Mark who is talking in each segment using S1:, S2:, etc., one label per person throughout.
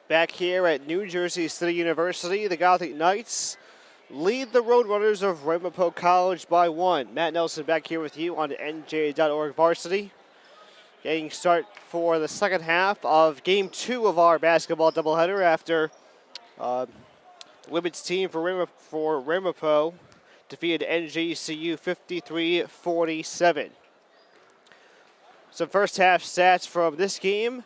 S1: Back here at New Jersey City University, the Gothic Knights lead the Roadrunners of Ramapo College by 1. Matt Nelson back here with you on NJ.org Varsity. Getting start for the second half of Game 2 of our basketball doubleheader after women's team for Ramapo defeated NJCU 53-47. Some first half stats from this game.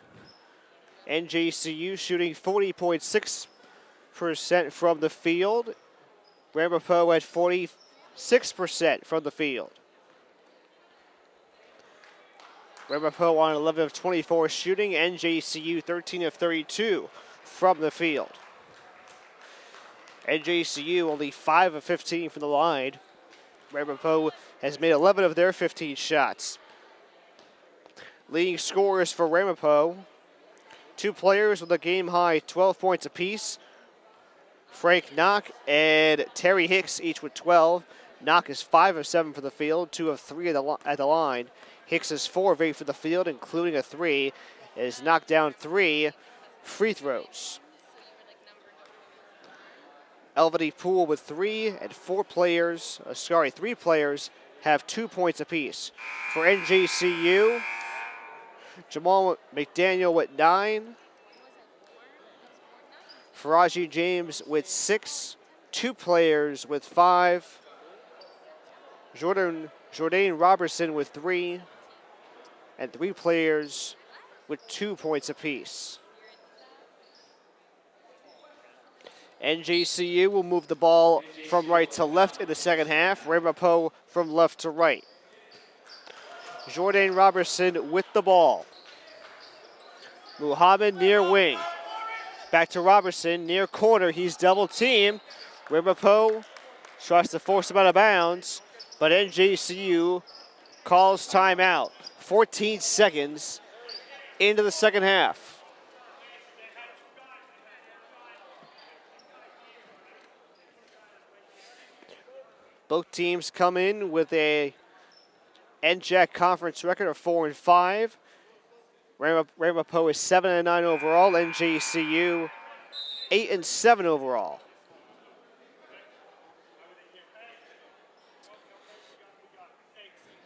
S1: NJCU shooting 40.6% from the field. Ramapo at 46% from the field. Ramapo on 11 of 24 shooting. NJCU 13 of 32 from the field. NJCU only 5 of 15 from the line. Ramapo has made 11 of their 15 shots. Leading scorers for Ramapo, 2 players with a game-high 12 points apiece. Frank Knock and Terry Hicks each with 12. Knock is 5 of 7 for the field, 2 of 3 at the line. Hicks is 4 of 8 for the field, including a 3. It has knocked down 3 free throws. Elvady Poole with 3 and 3 players have 2 points apiece. For NJCU, Jamal McDaniel with 9. Faraji James with 6. 2 players with 5. Jordan Robertson with 3. And 3 players with 2 points apiece. NJCU will move the ball from right to left in the second half. Ramapo from left to right. Jordan Robertson with the ball. Muhammad near wing. Back to Robertson, near corner. He's double teamed. Ramapo tries to force him out of bounds, but NJCU calls timeout. 14 seconds into the second half. Both teams come in with a NJAC conference record of 4-5. Ramapo is 7-9 overall. NJCU 8-7 overall.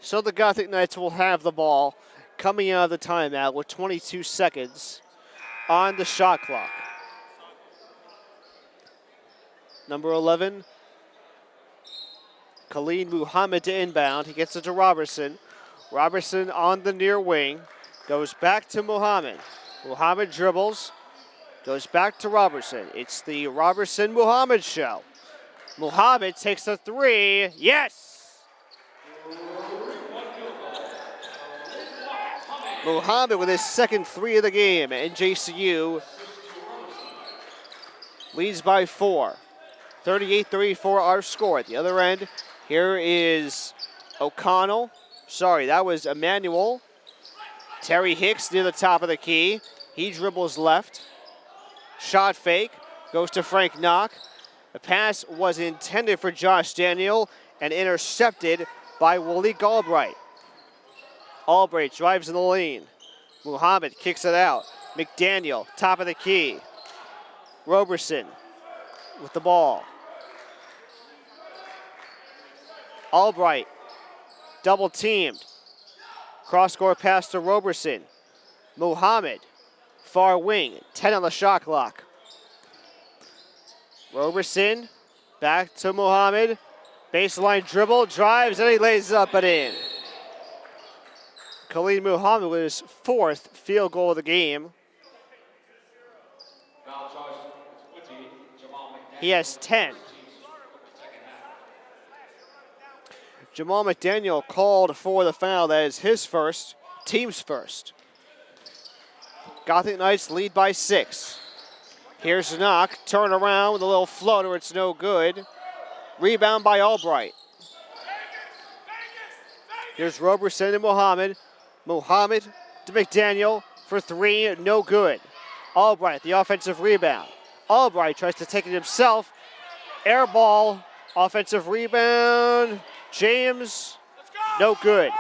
S1: So the Gothic Knights will have the ball coming out of the timeout with 22 seconds on the shot clock. Number 11, Khalid Muhammad to inbound. He gets it to Robertson. Robertson on the near wing. Goes back to Muhammad. Muhammad dribbles. Goes back to Robertson. It's the Robertson-Muhammad show. Muhammad takes a 3. Yes! Muhammad with his second 3 of the game. NJCU leads by 4. 38-34 our score. At the other end, here is O'Connell. Sorry, that was Emmanuel. Terry Hicks near the top of the key. He dribbles left. Shot fake. Goes to Frank Knock. The pass was intended for Josh Daniel and intercepted by Waleek Albright. Albright drives in the lane. Muhammad kicks it out. McDaniel, top of the key. Robertson with the ball. Albright, double teamed. Cross-court pass to Robertson. Muhammad, far wing, 10 on the shot clock. Robertson, back to Muhammad. Baseline dribble, drives, and he lays up and in. Khalid Muhammad with his 4th field goal of the game. He has 10. Jamal McDaniel called for the foul. That is his first, team's first. Gothic Knights lead by 6. Here's Knock, turn around with a little floater, it's no good. Rebound by Albright. Here's Robertson and Muhammad. Muhammad to McDaniel for 3, no good. Albright, the offensive rebound. Albright tries to take it himself. Air ball, offensive rebound. James, no good.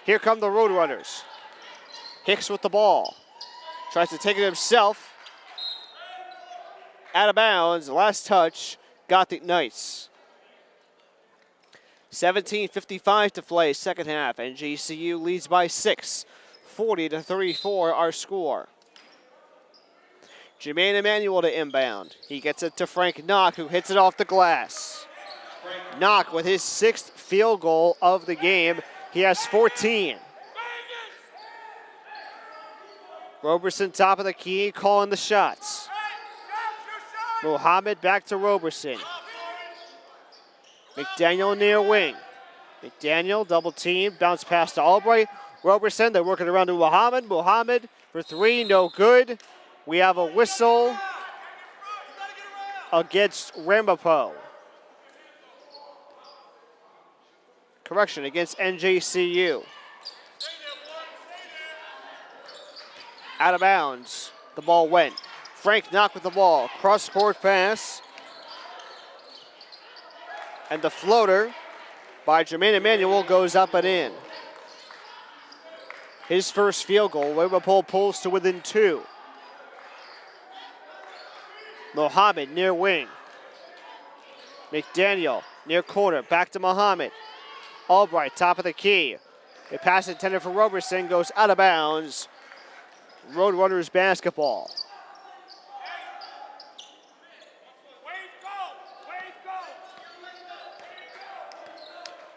S1: Here come the Roadrunners. Hicks with the ball. Tries to take it himself. out of bounds. Last touch, Gothic Knights. 17:55 to play, second half. NJCU leads by 6, 40-34 our score. Jermaine Emmanuel to inbound. He gets it to Frank Knock, who hits it off the glass. Knock with his 6th field goal of the game. He has 14. Roberson top of the key, calling the shots. Muhammad back to Roberson. McDaniel near wing. McDaniel double team, bounce pass to Albright. Roberson, they're working around to Muhammad. Muhammad for 3, no good. We have a whistle against Ramapo. Correction, against NJCU. Out of bounds, the ball went. Frank Knock with the ball, cross-court pass. And the floater by Jermaine Emmanuel goes up and in. His first field goal, Ramapo pulls to within 2. Mohammed near wing. McDaniel near corner, back to Mohammed. Albright, top of the key. A pass intended for Roberson goes out of bounds. Roadrunners basketball.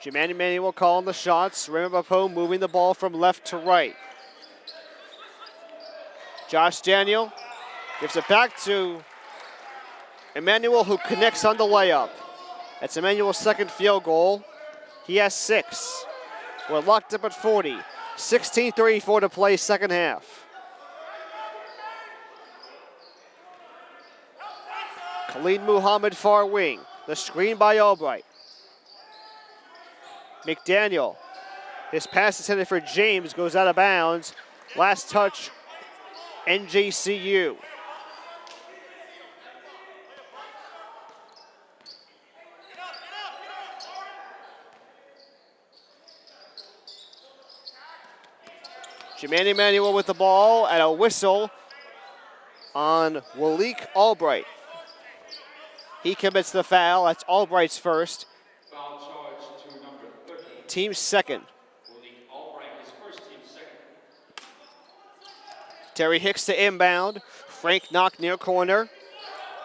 S1: Jermaine Emmanuel calling the shots. Ramapo moving the ball from left to right. Josh Daniel gives it back to Emmanuel, who connects on the layup. That's Emmanuel's 2nd field goal. He has 6. We're locked up at 40. 16:34 to play, second half. Khalid Muhammad far wing. The screen by Albright. McDaniel. His pass intended for James goes out of bounds. Last touch, NJCU. Jermaine Emmanuel with the ball and a whistle on Walik Albright. He commits the foul. That's Albright's first.
S2: Foul charge to number 30.
S1: Team second.
S2: Walik Albright, his first, team second.
S1: Terry Hicks to inbound. Frank Knock near corner.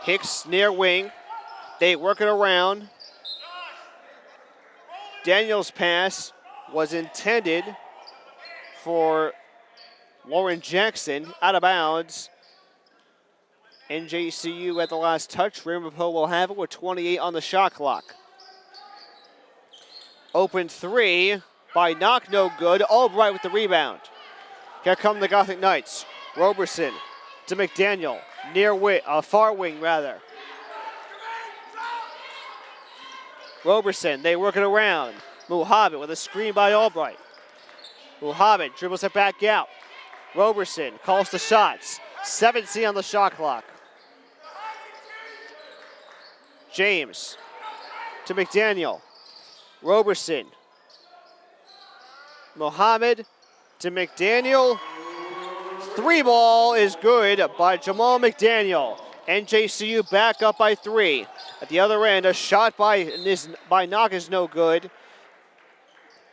S1: Hicks near wing. They work it around. Daniel's pass was intended for Lauren Jackson, out of bounds. NJCU at the last touch. Ramapo will have it with 28 on the shot clock. Open 3 by Knock, no good. Albright with the rebound. Here come the Gothic Knights. Roberson to McDaniel, near wing, far wing rather. Roberson, they work it around. Muhammad with a screen by Albright. Muhammad dribbles it back out. Roberson calls the shots. 17 on the shot clock. James to McDaniel. Roberson. Muhammad to McDaniel. 3 ball is good by Jamal McDaniel. NJCU back up by 3. At the other end, a shot by Knock is no good.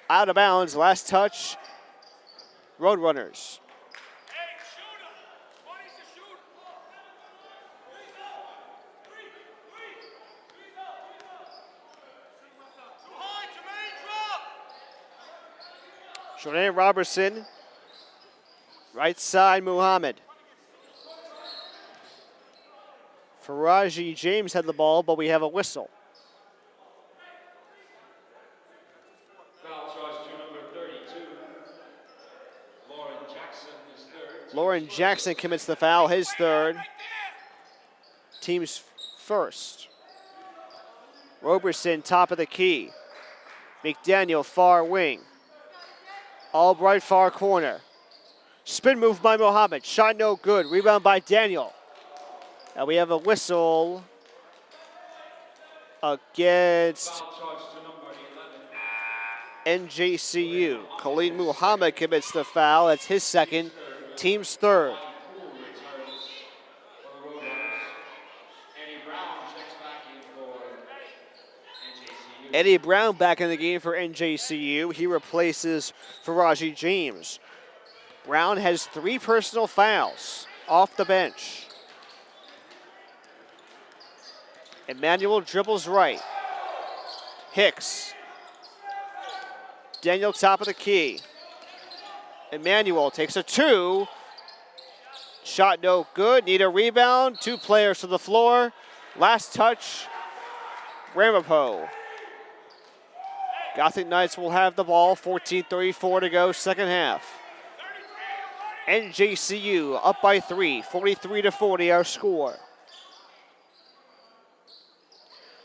S1: Out of bounds, last touch. Roadrunners. Jordan Robertson, right side Muhammad. Faraji James had the ball, but we have a whistle.
S2: Foul charge to number 32. Lauren Jackson, his third.
S1: Lauren Jackson commits the foul, his third. Team's first. Roberson, top of the key. McDaniel, far wing. Albright, far corner. Spin move by Muhammad. Shot no good. Rebound by Daniel. And we have a whistle against NJCU. Khalid Muhammad commits the foul. That's his second. Team's third. Eddie Brown back in the game for NJCU. He replaces Faraji James. Brown has 3 personal fouls off the bench. Emmanuel dribbles right. Hicks. Daniel top of the key. Emmanuel takes a 2. Shot no good. Need a rebound. 2 players to the floor. Last touch. Ramapo. Gothic Knights will have the ball. 14:34 to go, second half. NJCU up by 3. 43-40 our score.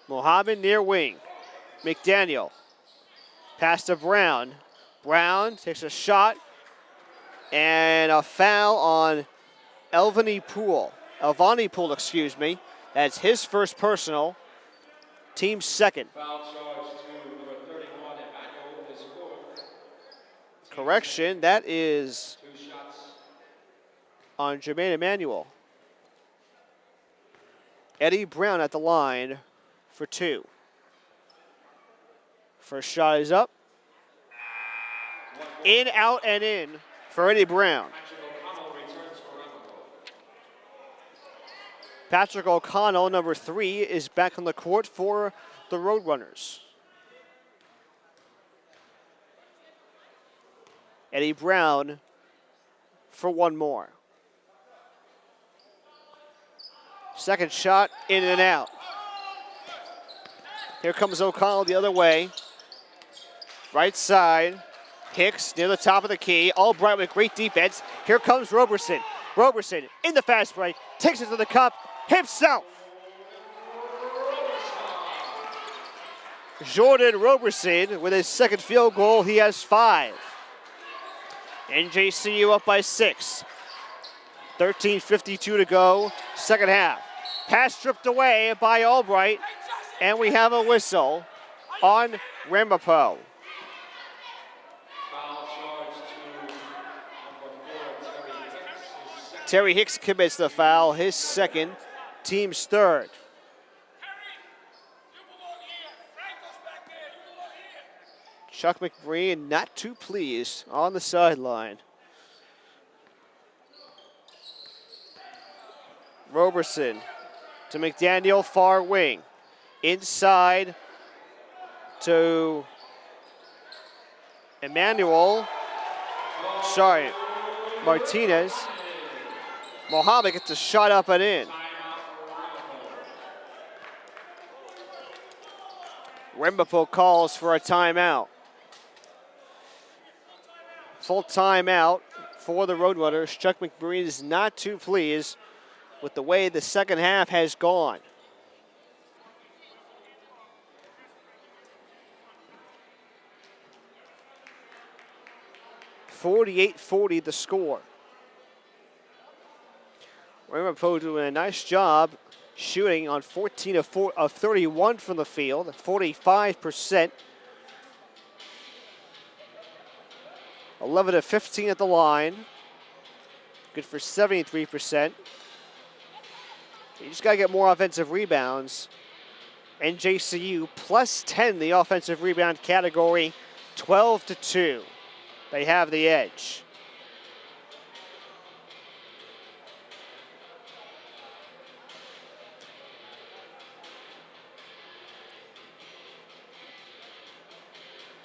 S1: Mohammed near wing. McDaniel. Pass to Brown. Brown takes a shot. And a foul on Elvani Poole. Excuse me. That's his first personal. Team second.
S2: Foul charge to number 31, Emmanuel, is 4.
S1: Correction, that is
S2: 2 shots.
S1: on Jermaine Emmanuel. Eddie Brown at the line for 2. First shot is up. In, out, and in for Eddie Brown. Patrick O'Connell, number 3, is back on the court for the Roadrunners. Eddie Brown for 1 more. Second shot, in and out. Here comes O'Connell the other way. Right side. Hicks near the top of the key. Albright with great defense. Here comes Roberson. Roberson in the fast break. Takes it to the cup himself. Jordan Roberson with his second field goal. He has 5. NJCU up by 6. 13:52 to go, second half. Pass stripped away by Albright, and we have a whistle on Ramapo. Terry Hicks commits the foul, his second, team's third. Chuck McBreen not too pleased on the sideline. Roberson to McDaniel, far wing. Inside to Martinez. Mohammed gets a shot up and in. Ramapo calls for a timeout. Full timeout for the Roadrunners. Chuck McBreen is not too pleased with the way the second half has gone. .48-40 the score. Ramapo doing a nice job shooting on 14 of 31 from the field, 45%. 11 of 15 at the line. Good for 73%. You just got to get more offensive rebounds. NJCU plus 10 the offensive rebound category, 12-2. They have the edge.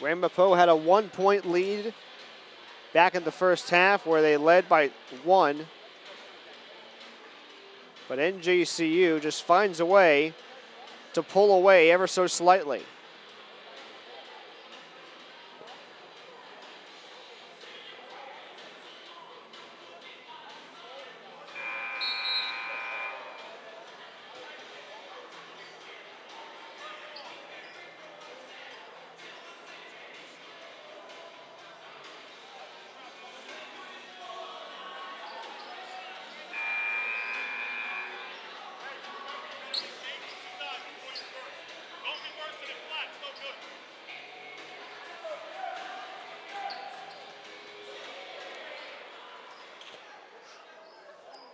S1: Ramapo had a 1-point lead back in the first half where they led by 1. But NJCU just finds a way to pull away ever so slightly.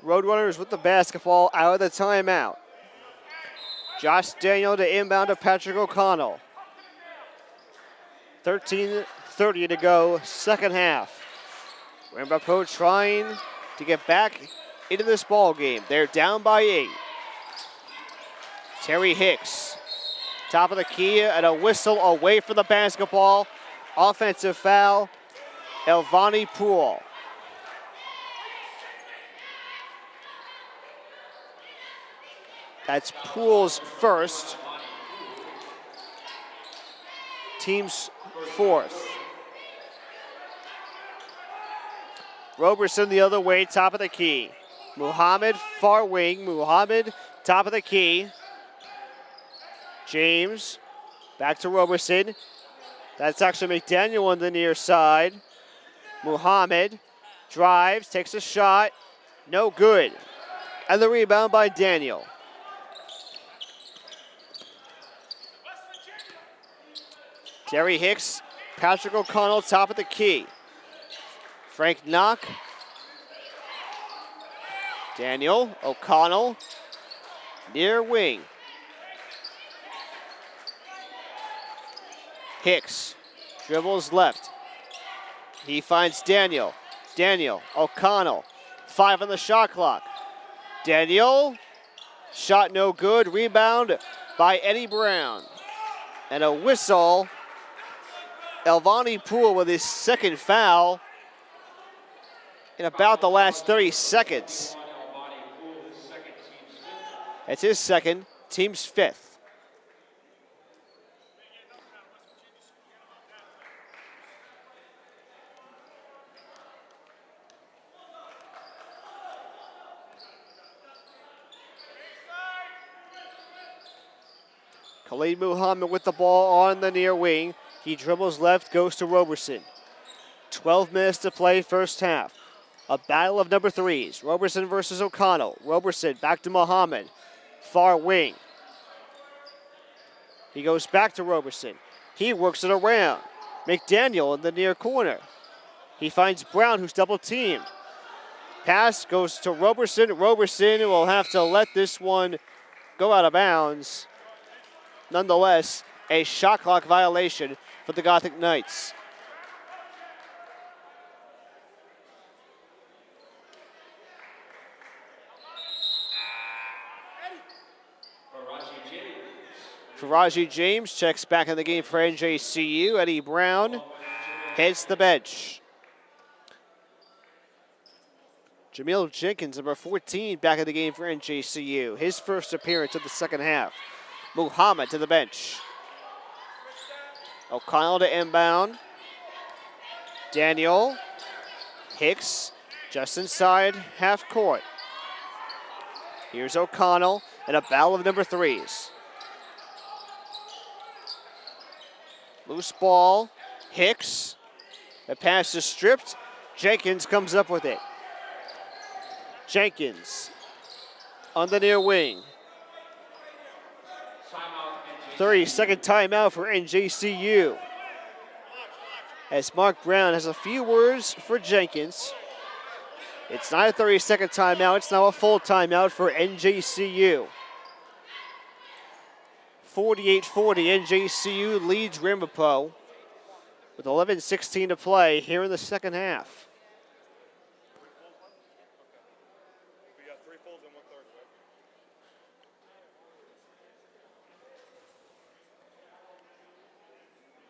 S1: Roadrunners with the basketball out of the timeout. Josh Daniel to inbound to Patrick O'Connell. 13:30 to go, second half. Ramapo trying to get back into this ball game. They're down by 8. Terry Hicks, top of the key, and a whistle away from the basketball. Offensive foul, Elvani Poole. That's Poole's first. Team's fourth. Roberson the other way, top of the key. Muhammad, far wing. Muhammad, top of the key. James, back to Roberson. That's actually McDaniel on the near side. Muhammad drives, takes a shot. No good. And the rebound by Daniel. Terry Hicks, Patrick O'Connell, top of the key. Frank Knock. Daniel, O'Connell, near wing. Hicks dribbles left. He finds Daniel. Daniel, O'Connell, 5 on the shot clock. Daniel, shot no good. Rebound by Eddie Brown. And a whistle. Elvani Poole with his second foul in about the last 30 seconds. It's his second, team's fifth. Khalid Muhammad with the ball on the near wing. He dribbles left, goes to Roberson. 12 minutes to play, first half. A battle of number threes. Roberson versus O'Connell. Roberson back to Muhammad. Far wing. He goes back to Roberson. He works it around. McDaniel in the near corner. He finds Brown, who's double teamed. Pass goes to Roberson. Roberson will have to let this one go out of bounds. Nonetheless, a shot clock violation for the Gothic Knights. Faraji James checks back in the game for NJCU. Eddie Brown hits the bench. Jamil Jenkins, number 14, back in the game for NJCU. His first appearance of the second half. Muhammad to the bench. O'Connell to inbound. Daniel. Hicks just inside half court. Here's O'Connell and a battle of number threes. Loose ball. Hicks. The pass is stripped. Jenkins comes up with it. Jenkins on the near wing. 30-second timeout for NJCU. As Mark Brown has a few words for Jenkins. It's not a 30-second timeout, it's now a full timeout for NJCU. 48-40, NJCU leads Ramapo with 11:16 to play here in the second half.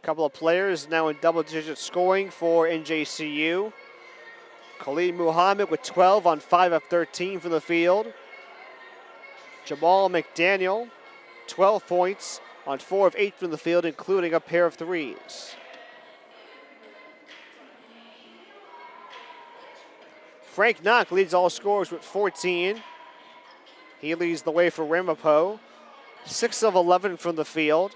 S1: Couple of players now in double-digit scoring for NJCU. Khalid Muhammad with 12 on 5 of 13 from the field. Jamal McDaniel, 12 points on 4 of 8 from the field, including a pair of threes. Frank Knock leads all scorers with 14. He leads the way for Ramapo. 6 of 11 from the field.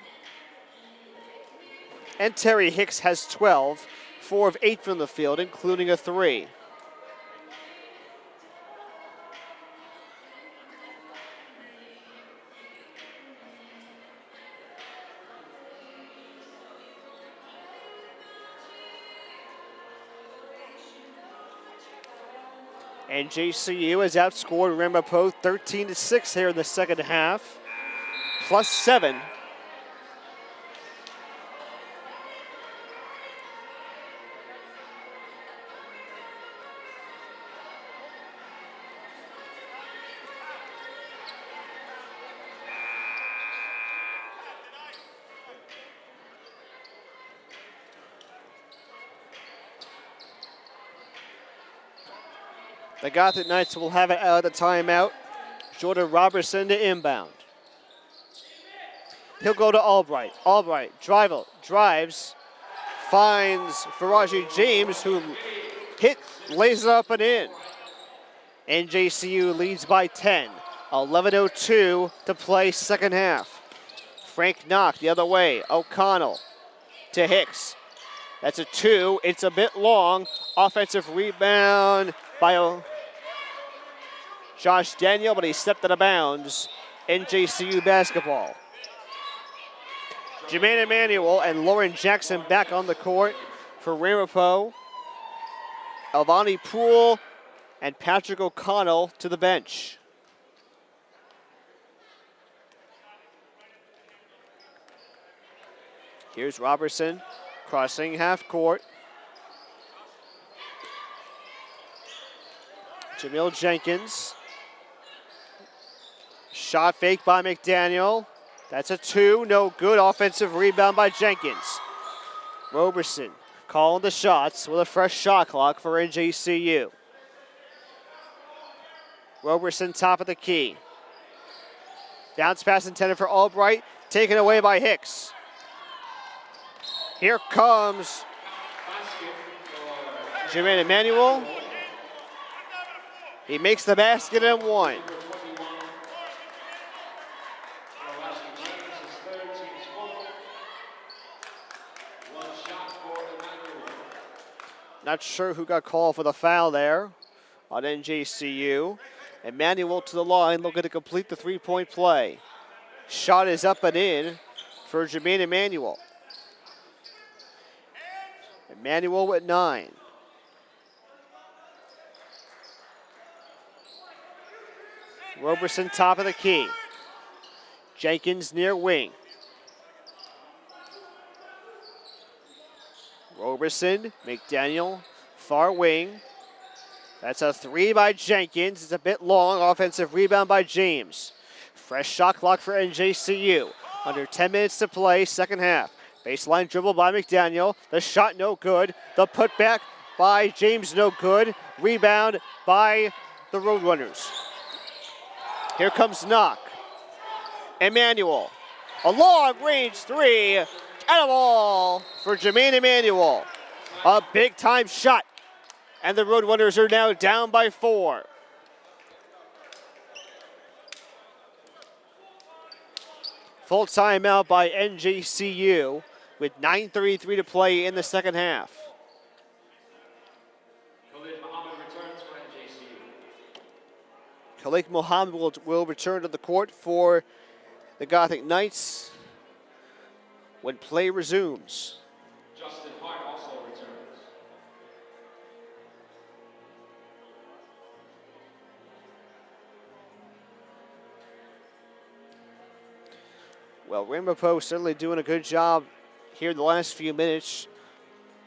S1: And Terry Hicks has 12, 4 of 8 from the field, including a 3. NJCU has outscored Ramapo 13-6 here in the second half, plus 7. The Gothic Knights will have it out of the timeout. Jordan Robertson to inbound. He'll go to Albright. Albright, drives, finds Faraji James, who lays it up and in. NJCU leads by 10. 11:02 to play second half. Frank Knock the other way. O'Connell to Hicks. That's a 2. It's a bit long. Offensive rebound by Josh Daniel, but he stepped out of bounds. NJCU basketball. Jermaine Emanuel and Lauren Jackson back on the court for Ramapo. Alvani Poole and Patrick O'Connell to the bench. Here's Robertson crossing half court. Jamil Jenkins. Shot fake by McDaniel. That's a 2, no good. Offensive rebound by Jenkins. Roberson calling the shots with a fresh shot clock for NJCU. Roberson top of the key. Bounce pass intended for Albright, taken away by Hicks. Here comes Jermaine Emanuel. He makes the basket and 1. Not sure who got called for the foul there on NJCU. Emanuel to the line, looking to complete the three-point play. Shot is up and in for Jermaine Emanuel. Emanuel with 9. Roberson top of the key. Jenkins near wing. Roberson, McDaniel, far wing. That's a 3 by Jenkins. It's a bit long. Offensive rebound by James. Fresh shot clock for NJCU. Under 10 minutes to play, second half. Baseline dribble by McDaniel. The shot no good. The putback by James no good. Rebound by the Roadrunners. Here comes Knock. Emanuel. A long range 3. And a ball for Jermaine Emanuel. A big time shot. And the Roadrunners are now down by 4. Full timeout by NJCU with 9:33 to play in the second half.
S2: Khalid Muhammad returns for NJCU.
S1: Khalid Muhammad will return to the court for the Gothic Knights when play resumes.
S2: Justin Hart also returns.
S1: Well, Ramapo certainly doing a good job here in the last few minutes,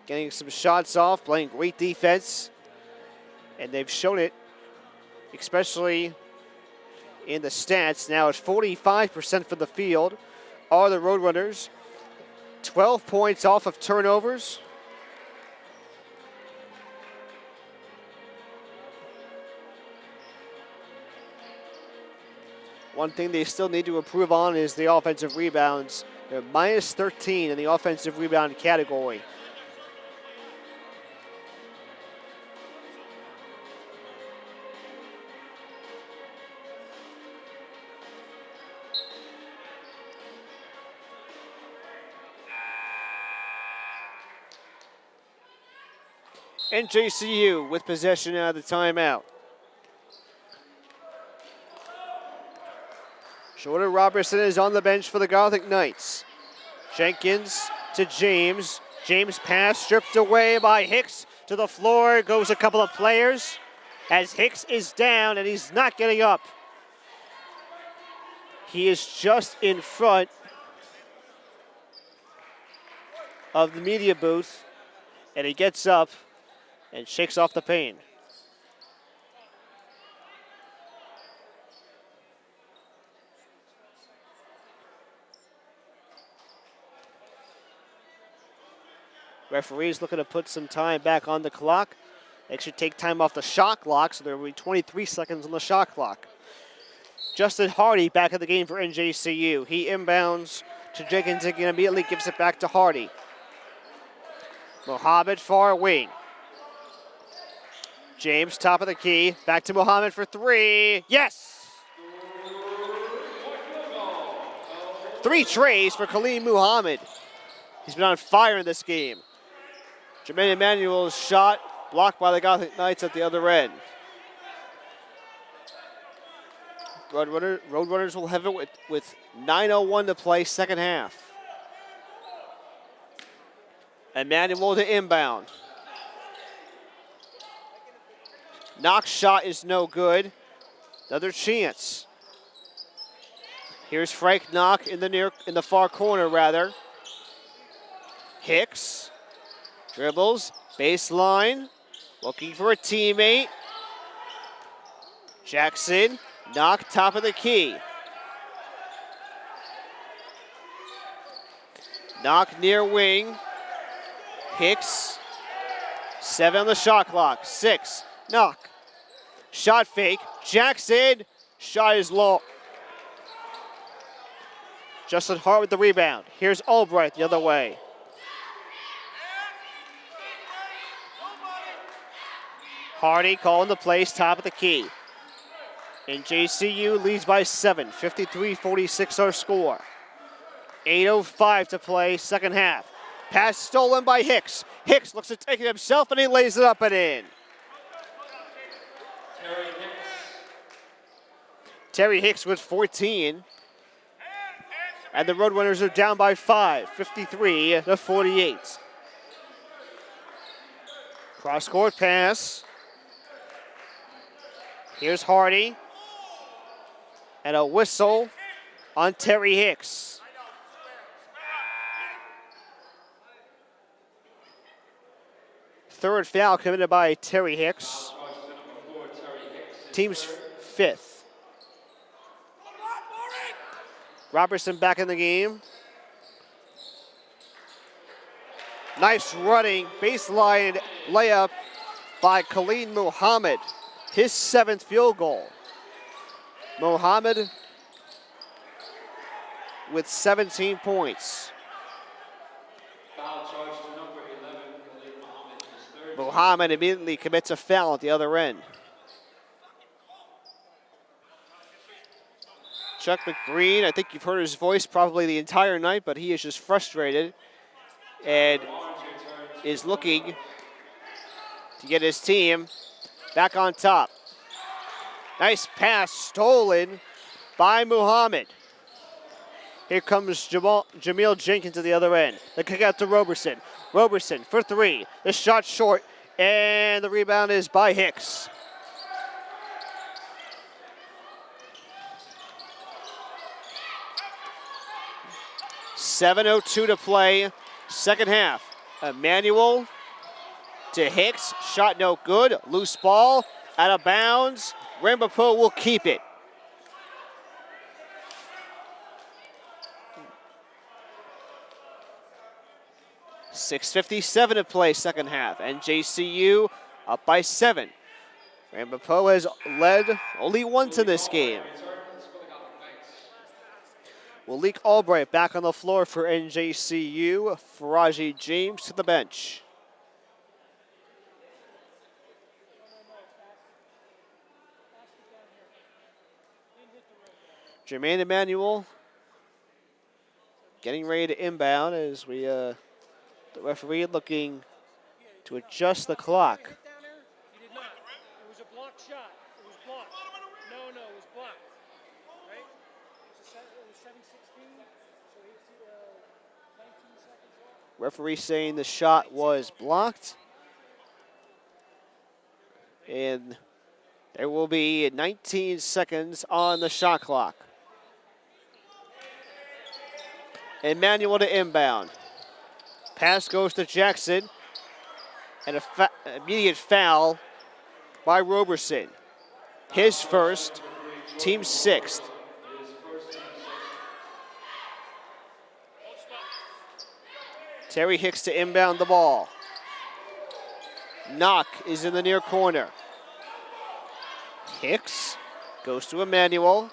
S1: getting some shots off, playing great defense, and they've shown it, especially in the stats. Now it's 45% from the field are the Roadrunners. 12 points off of turnovers. One thing they still need to improve on is the offensive rebounds. They're minus 13 in the offensive rebound category. NJCU with possession out of the timeout. Jordan Robertson is on the bench for the Gothic Knights. Jenkins to James. James pass stripped away by Hicks. To the floor goes a couple of players as Hicks is down and he's not getting up. He is just in front of the media booth and he gets up and shakes off the pain. Referee's looking to put some time back on the clock. They should take time off the shot clock, so there will be 23 seconds on the shot clock. Justin Hardy back in the game for NJCU. He inbounds to Jenkins and immediately gives it back to Hardy. Mohammed far wing. James top of the key. Back to Mohammed for three. Yes! 3 trays for Khalid Muhammad. He's been on fire in this game. Jermaine Emmanuel's shot blocked by the Gothic Knights at the other end. Roadrunners will have it with 9:01 to play, second half. Emmanuel to inbound. Knock shot is no good. Another chance. Here's Frank Knock in the far corner rather. Hicks dribbles, baseline, looking for a teammate. Jackson, Knock top of the key. Knock near wing. Hicks, 7 on the shot clock, 6, Knock. Shot fake, Jackson, shot is low. Justin Hart with the rebound. Here's Albright the other way. Hardy calling the plays, top of the key. NJCU leads by 7, 53-46 our score. 8:05 to play, second half. Pass stolen by Hicks. Hicks looks to take it himself and he lays it up and in. Terry Hicks with 14. And the Roadrunners are down by 5, 53-48. Cross-court pass. Here's Hardy. And a whistle on Terry Hicks. Third foul committed by Terry Hicks. Team's 5th. Robertson back in the game. Nice running baseline layup by Khalid Muhammad. His 7th field goal. Muhammad with 17 points. Muhammad immediately commits a foul at the other end. Chuck McBreen, I think you've heard his voice probably the entire night, but he is just frustrated and is looking to get his team back on top. Nice pass stolen by Muhammad. Here comes Jameel Jenkins to the other end. The kick out to Roberson. Roberson for 3. The shot short, and the rebound is by Hicks. .7:02 to play, second half. Emmanuel to Hicks. Shot no good. Loose ball, out of bounds. Ramapo will keep it. .6:57 to play, second half. NJCU up by 7. Ramapo has led only once in this game. Malik Albright back on the floor for NJCU. Faraji James to the bench. Jermaine Emmanuel getting ready to inbound as we the referee looking to adjust the clock.
S3: He did not. It was a blocked shot. It was blocked. No, it was blocked. Right? It was 7:16, so 19 seconds left.
S1: Referee saying the shot was blocked. And there will be 19 seconds on the shot clock. Emmanuel to inbound. Pass goes to Jackson. And an immediate foul by Roberson. His first, team 6th. Terry Hicks to inbound the ball. Knock is in the near corner. Hicks goes to Emmanuel.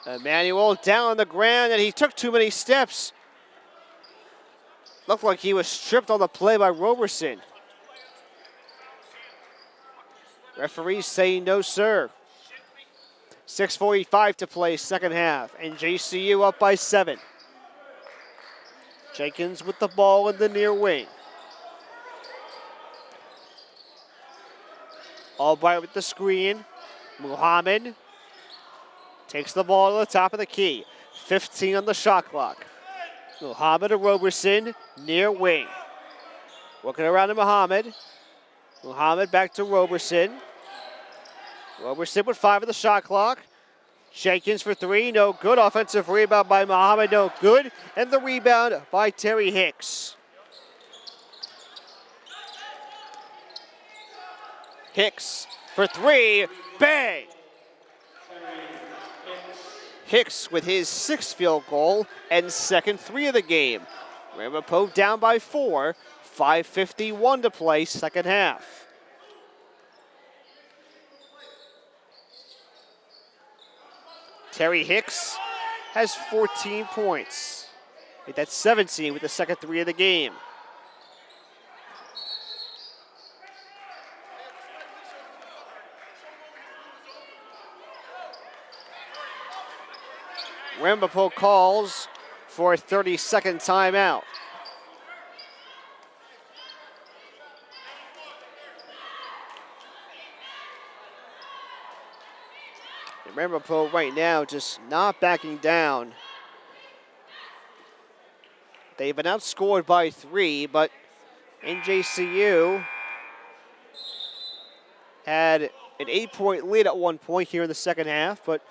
S1: Emmanuel down on the ground, and he took too many steps. Looked like he was stripped on the play by Roberson. Referees saying no, sir. 6:45 to play, second half. NJCU up by 7. Jenkins with the ball in the near wing. Albright with the screen. Muhammad takes the ball to the top of the key. 15 on the shot clock. Muhammad to Roberson, near wing. Working around to Muhammad. Muhammad back to Roberson. Roberson with 5 on the shot clock. Jenkins for 3, no good. Offensive rebound by Muhammad, no good. And the rebound by Terry Hicks. Hicks for 3, bang! Hicks with his 6th field goal and second 3 of the game. Ramapo down by 4, 5:51 to play, second half. Terry Hicks has 14 points. That's 17 with the second 3 of the game. Ramapo calls for a 30-second timeout. And Ramapo right now just not backing down. They've been outscored by 3, but NJCU had an 8-point lead at one point here in the second half, but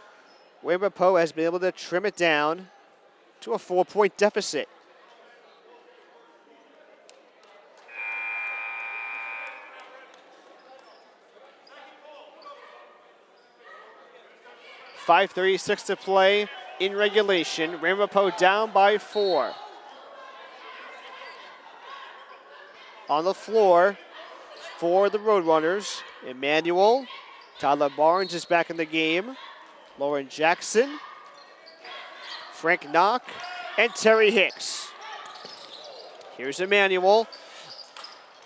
S1: Ramapo has been able to trim it down to a 4-point deficit. .536 to play in regulation. Ramapo down by 4. On the floor for the Roadrunners, Emmanuel. Tyler Barnes is back in the game. Lauren Jackson, Frank Knock, and Terry Hicks. Here's Emmanuel.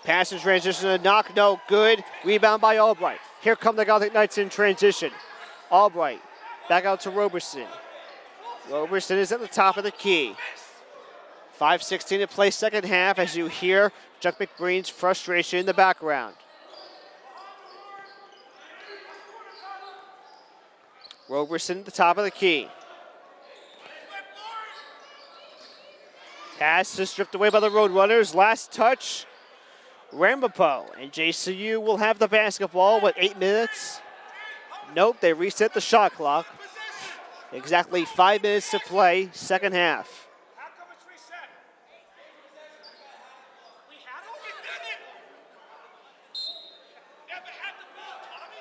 S1: Pass in transition to Knock, no good. Rebound by Albright. Here come the Gothic Knights in transition. Albright back out to Roberson. Roberson is at the top of the key. 5:16 to play, second half, as you hear Chuck McBreen's frustration in the background. Roberson at the top of the key. Pass is stripped away by the Roadrunners. Last touch, Ramapo. And JCU will have the basketball with 8 minutes. Nope, they reset the shot clock. Exactly 5 minutes to play, second half.
S3: How come it's reset? We had it. We did it. Never had the ball, Tommy.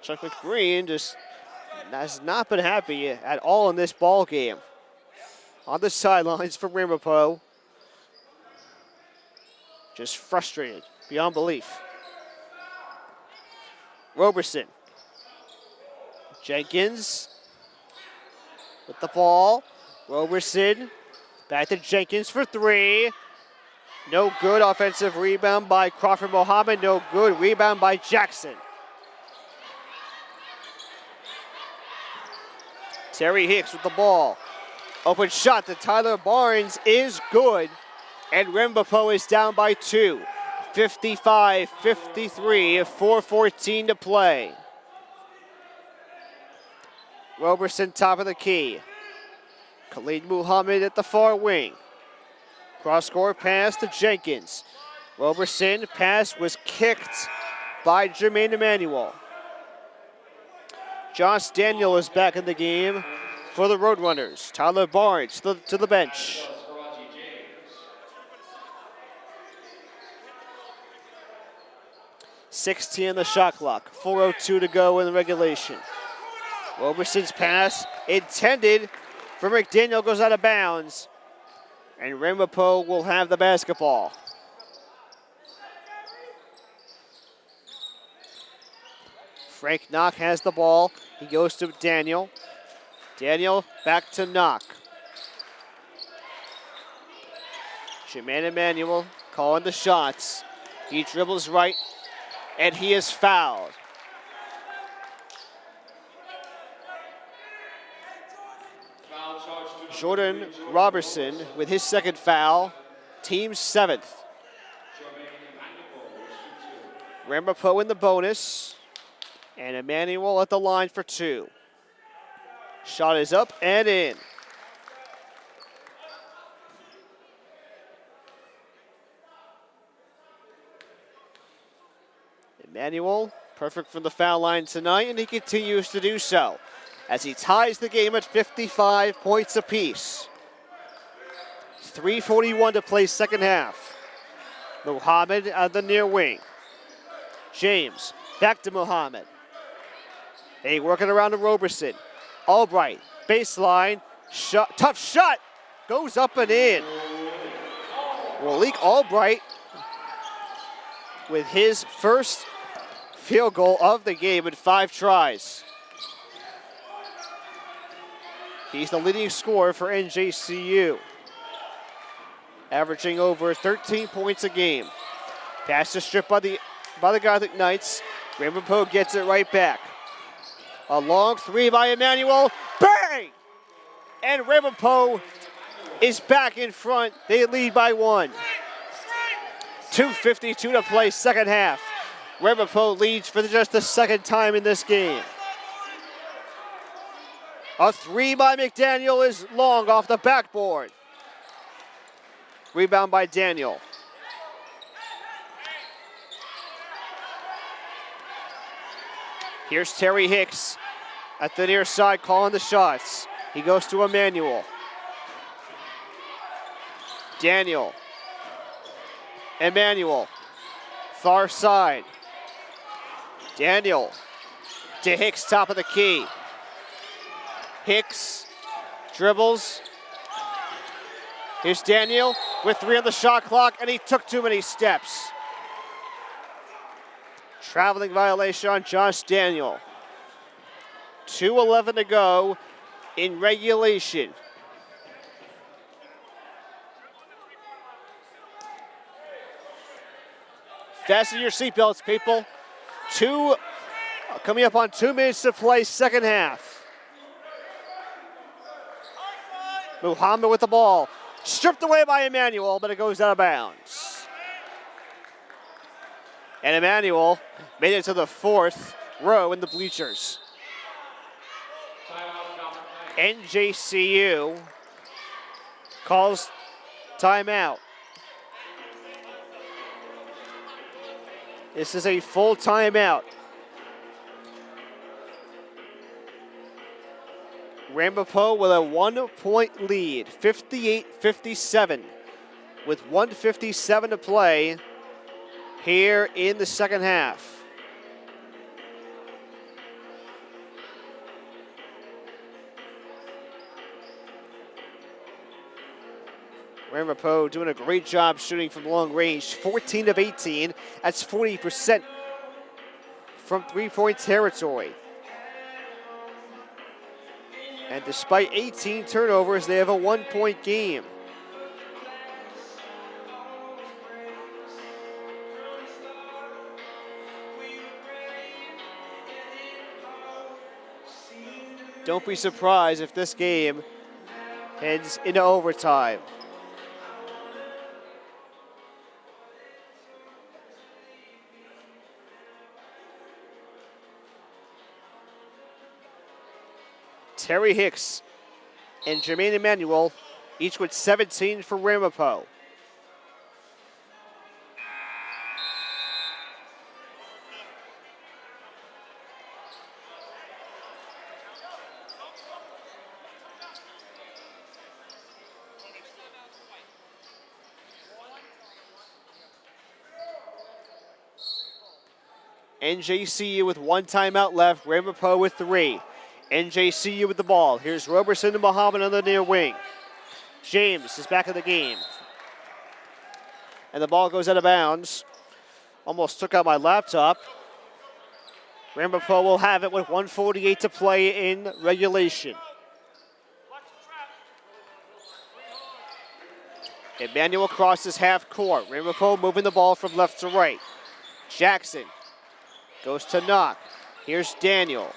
S1: Chuck McBreen just has not been happy at all in this ball game. On the sidelines for Ramapo. Just frustrated beyond belief. Roberson. Jenkins with the ball. Roberson back to Jenkins for 3. No good. Offensive rebound by Crawford Mohammed. No good. Rebound by Jackson. Terry Hicks with the ball. Open shot to Tyler Barnes is good. And Ramapo is down by 2. 55-53, 4:14 to play. Roberson top of the key. Khalid Muhammad at the far wing. Cross-court pass to Jenkins. Roberson pass was kicked by Jermaine Emmanuel. Josh Daniel is back in the game for the Roadrunners. Tyler Barnes to the bench. 16 on the shot clock. 4:02 to go in the regulation. Roberson's pass intended for McDaniel goes out of bounds. And Ramapo will have the basketball. Frank Knock has the ball. He goes to Daniel. Daniel back to Knock. Jermaine Emmanuel calling the shots. He dribbles right, and he is fouled. Jordan Robertson with his second foul, team 7th. Ramapo in the bonus, and Emmanuel at the line for 2. Shot is up and in. Emmanuel, perfect from the foul line tonight, and he continues to do so as he ties the game at 55 points apiece. 3:41 to play second half. Muhammad at the near wing. James, back to Muhammad. Hey, working around to Roberson. Albright, baseline, shot, tough shot, goes up and in. Malik Albright with his first field goal of the game in 5 tries. He's the leading scorer for NJCU, averaging over 13 points a game. Pass to strip by the Gothic Knights. Ramapo gets it right back. A long 3 by Emmanuel. Bang! And Ramapo is back in front. They lead by 1. 2:52 to play second half. Ramapo leads for just the second time in this game. A 3 by McDaniel is long off the backboard. Rebound by Daniel. Here's Terry Hicks at the near side calling the shots. He goes to Emmanuel. Daniel. Emmanuel. Far side. Daniel to Hicks, top of the key. Hicks dribbles. Here's Daniel with 3 on the shot clock, and he took too many steps. Traveling violation on Josh Daniel. 2:11 to go in regulation. Fasten your seatbelts, people. Coming up on 2 minutes to play second half. Muhammad with the ball. Stripped away by Emmanuel, but it goes out of bounds. And Emmanuel made it to the 4th row in the bleachers. NJCU calls timeout. This is a full timeout. Ramapo with a 1-point lead, 58-57, with 1:57 to play here in the second half. Ramapo doing a great job shooting from long range, 14 of 18. That's 40% from 3-point territory. And despite 18 turnovers, they have a 1-point game. Don't be surprised if this game heads into overtime. Terry Hicks and Jermaine Emmanuel, each with 17 for Ramapo. NJCU with 1 timeout left, Ramapo with 3. NJCU with the ball. Here's Roberson and Muhammad on the near wing. James is back in the game. And the ball goes out of bounds. Almost took out my laptop. Ramapo will have it with 1:48 to play in regulation. Emmanuel crosses half court. Ramapo moving the ball from left to right. Jackson goes to knock. Here's Daniel.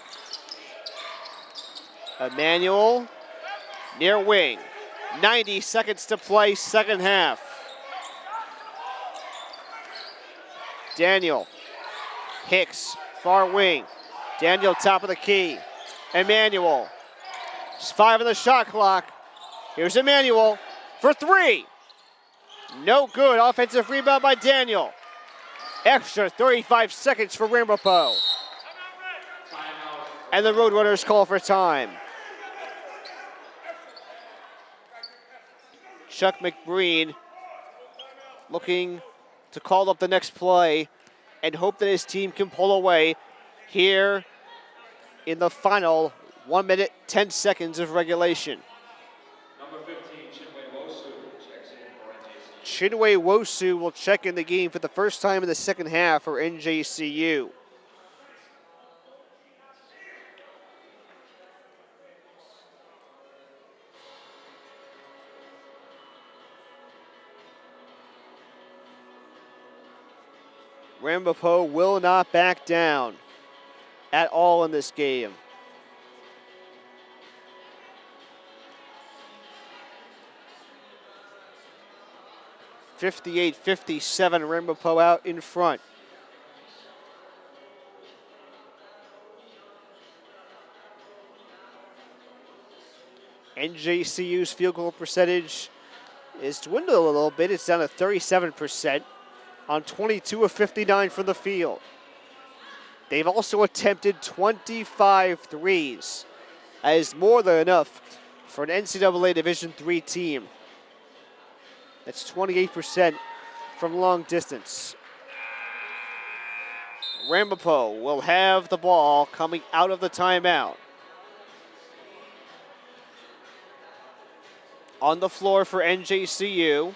S1: Emmanuel near wing. 90 seconds to play, second half. Daniel. Hicks, far wing. Daniel, top of the key. Emmanuel. It's 5 on the shot clock. Here's Emmanuel for 3. No good. Offensive rebound by Daniel. Extra 35 seconds for Ramapo. And the Roadrunners call for time. Chuck McBreen looking to call up the next play and hope that his team can pull away here in the final 1 minute, 10 seconds of regulation.
S2: Number 15, Chinwe Wosu, checks in for NJCU.
S1: Chinwe Wosu will check in the game for the first time in the second half for NJCU. Ramapo will not back down at all in this game. (58-57), Ramapo out in front. NJCU's field goal percentage is dwindled a little bit. It's down to 37%. On 22 of 59 from the field. They've also attempted 25 threes. That is more than enough for an NCAA Division III team. That's 28% from long distance. Ramapo will have the ball coming out of the timeout. On the floor for NJCU,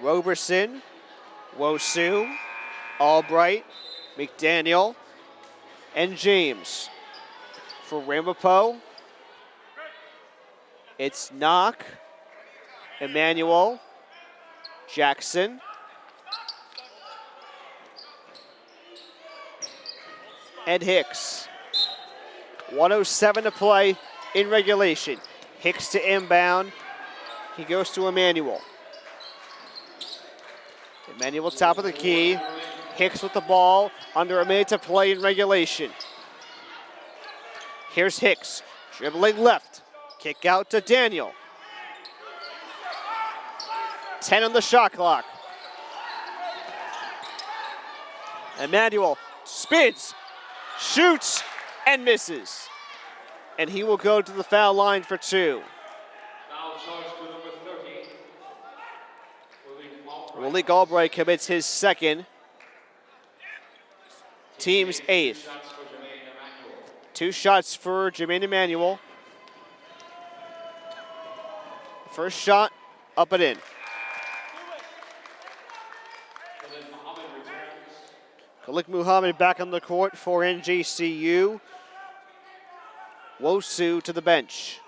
S1: Roberson, Wosu, Albright, McDaniel, and James. For Ramapo, it's Knock, Emmanuel, Jackson, and Hicks. 1:07 to play in regulation. Hicks to inbound. He goes to Emmanuel. Emmanuel top of the key. Hicks with the ball. Under a minute to play in regulation. Here's Hicks. Dribbling left. Kick out to Daniel. 10 on the shot clock. Emmanuel spins, shoots, and misses. And he will go to the foul line for 2.
S2: Foul charge to number 30.
S1: Willie Albright commits his second. Team's 8th. 2 shots for Jermaine Emmanuel. First shot, up and in. Khalid Muhammad back on the court for NJCU. Wosu to the bench.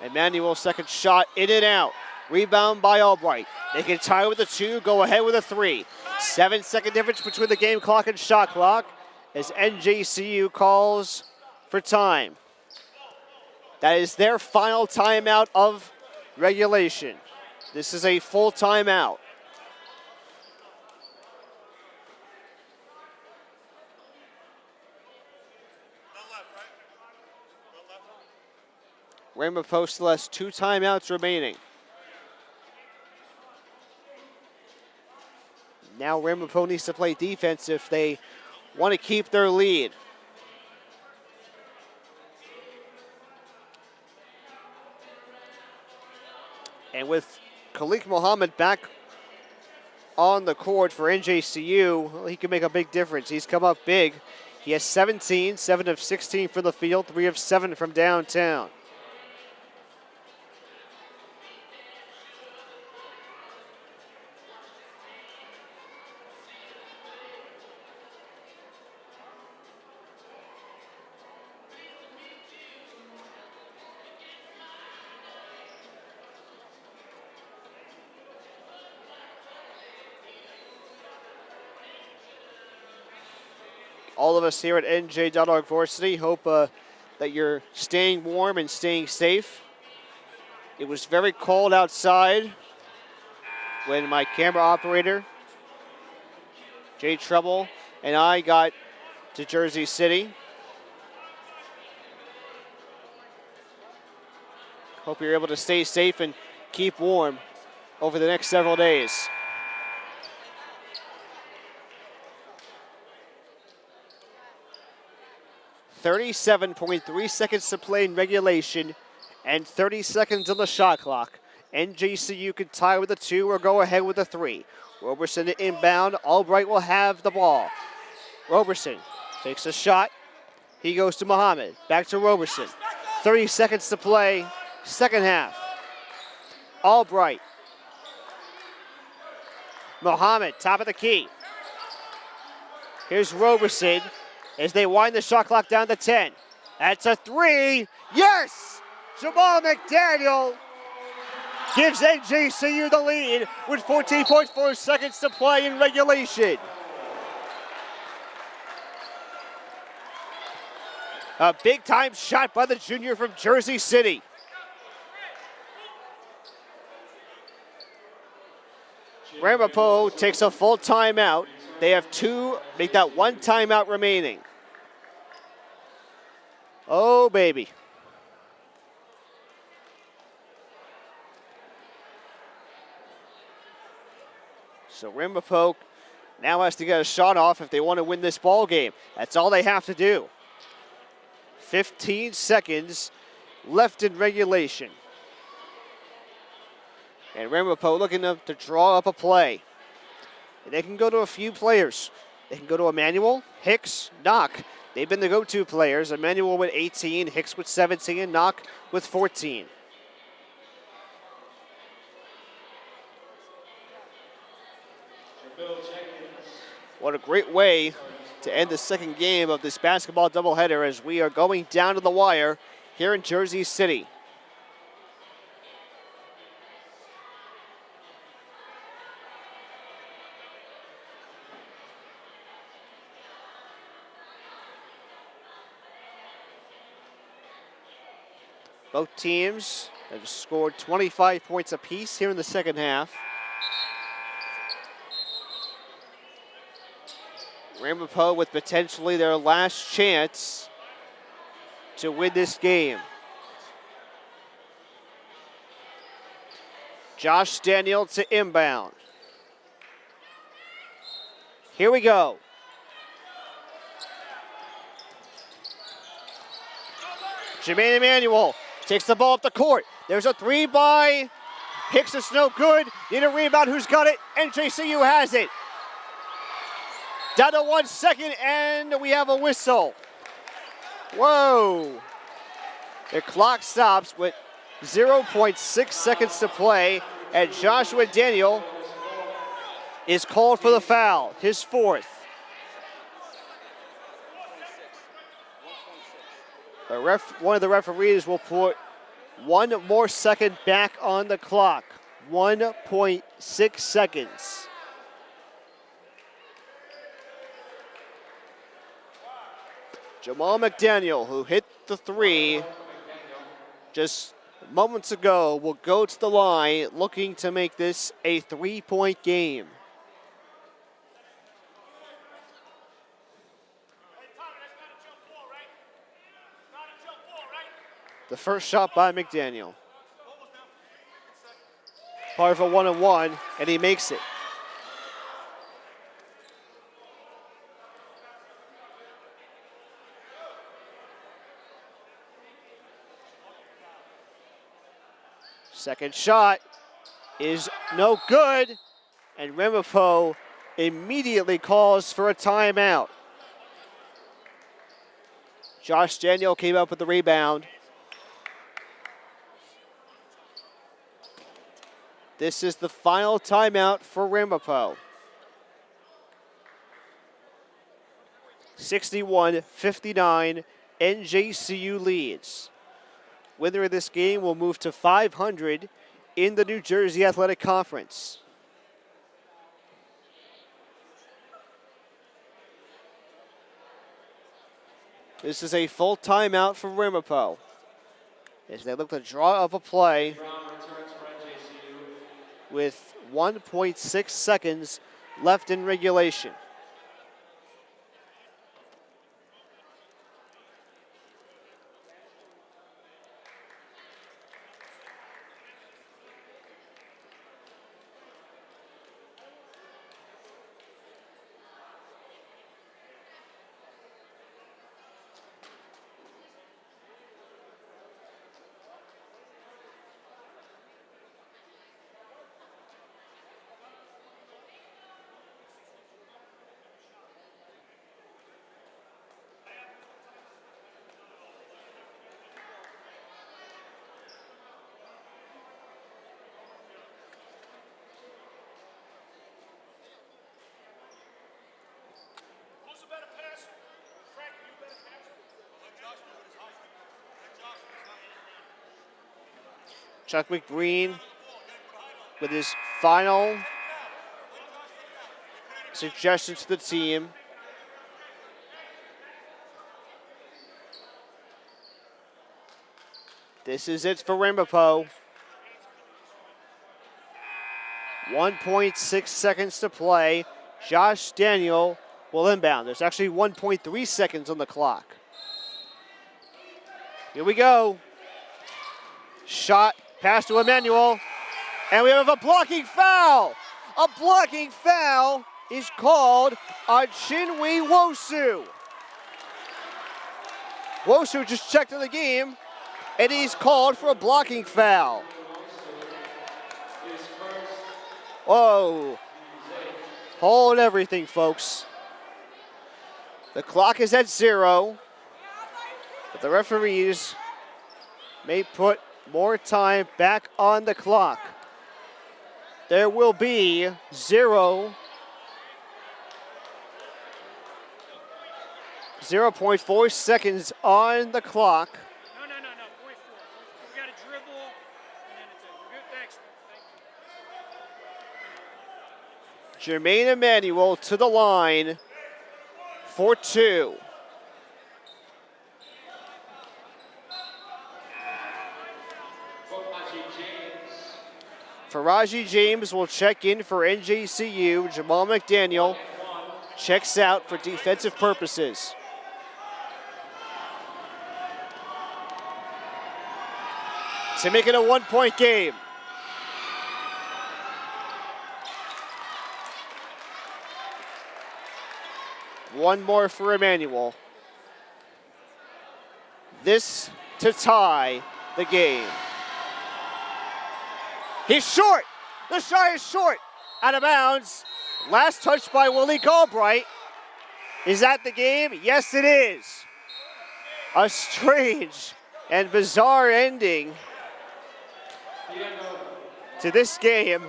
S1: Emmanuel's second shot, in and out. Rebound by Albright. They can tie with a 2, go ahead with a 3. 7-second difference between the game clock and shot clock as NJCU calls for time. That is their final timeout of regulation. This is a full timeout. Ramapo still has 2 timeouts remaining. Now Ramapo needs to play defense if they want to keep their lead. And with Khalid Muhammad back on the court for NJCU, well, he can make a big difference. He's come up big. He has 17, 7 of 16 from the field, 3 of 7 from downtown. all of us here at NJ.org Varsity hope that you're staying warm and staying safe. It was very cold outside when my camera operator, Jay Trouble, and I got to Jersey City. Hope you're able to stay safe and keep warm over the next several days. .37 seconds to play in regulation and 30 seconds on the shot clock. NJCU can tie with a 2 or go ahead with a 3. Roberson to inbound. Albright will have the ball. Roberson takes a shot. He goes to Muhammad. Back to Roberson. 30 seconds to play. Second half. Albright. Muhammad, top of the key. Here's Roberson as they wind the shot clock down to 10. That's a 3. Yes! Jamal McDaniel gives NJCU the lead with 14.4 seconds to play in regulation. A big-time shot by the junior from Jersey City. Ramapo takes a full timeout. They have 2, make that 1 timeout remaining. Oh, baby. So Ramapo now has to get a shot off if they want to win this ball game. That's all they have to do. 15 seconds left in regulation. And Ramapo looking to draw up a play. And they can go to a few players. They can go to Emmanuel, Hicks, Knock. They've been the go-to players. Emmanuel with 18, Hicks with 17, Knock with 14. What a great way to end the second game of this basketball doubleheader as we are going down to the wire here in Jersey City. Both teams have scored 25 points apiece here in the second half. Ramapo with potentially their last chance to win this game. Josh Daniel to inbound. Here we go. Jermaine Emmanuel takes the ball up the court. There's a 3 by Hicks. It's no good. Need a rebound. Who's got it? NJCU has it. Down to 1 second, and we have a whistle. Whoa. The clock stops with 0.6 seconds to play, and Joshua Daniel is called for the foul, his 4th. One of the referees will put 1 more second back on the clock. 1.6 seconds. Jamal McDaniel, who hit the 3 just moments ago, will go to the line looking to make this a 3-point game. The first shot by McDaniel. Part of a 1-on-1, and he makes it. Second shot is no good, and Ramapo immediately calls for a timeout. Josh Daniel came up with the rebound. This is the final timeout for Ramapo. 61-59, NJCU leads. Winner of this game will move to 500 in the New Jersey Athletic Conference. This is a full timeout for Ramapo as they look to draw up a play
S2: Brown returns for NJCU.
S1: with 1.6 seconds left in regulation. Chuck McBreen with his final suggestion to the team. This is it for Ramapo. 1.6 seconds to play. Josh Daniel will inbound. There's actually 1.3 seconds on the clock. Here we go. Shot, pass to Emmanuel, and we have a blocking foul. A blocking foul is called on Chinwe Wosu. Wosu just checked in the game, and he's called for a blocking foul. Whoa. Hold everything, folks. The clock is at 0, but the referees may put more time back on the clock. There will be 0.4 seconds on the clock.
S3: No, 0.4. We got to dribble, and then it's over. Good, thanks. Thank you.
S1: Jermaine Emmanuel to the line for 2. Faraji James will check in for NJCU. Jamal McDaniel checks out for defensive purposes. To make it a 1-point game. One more for Emmanuel. This to tie the game. He's short. The shot is short. Out of bounds. Last touch by Willie Galbright. Is that the game? Yes, it is. A strange and bizarre ending to this game.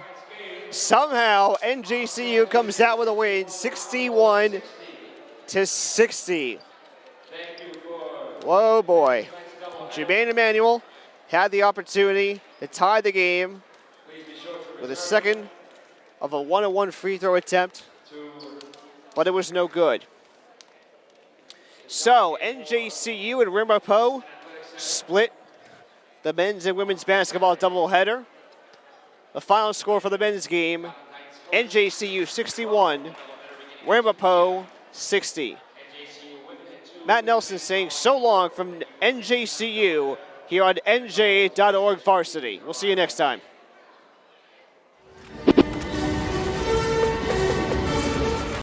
S1: Somehow, NJCU comes out with a win, 61-60. Whoa, boy. Jermaine Emmanuel had the opportunity to tie the game with a second of a 1-on-1 free throw attempt, but it was no good. So, NJCU and Ramapo split the men's and women's basketball doubleheader. The final score for the men's game, NJCU 61, Ramapo 60. Matt Nelson saying so long from NJCU here on NJ.org Varsity. We'll see you next time.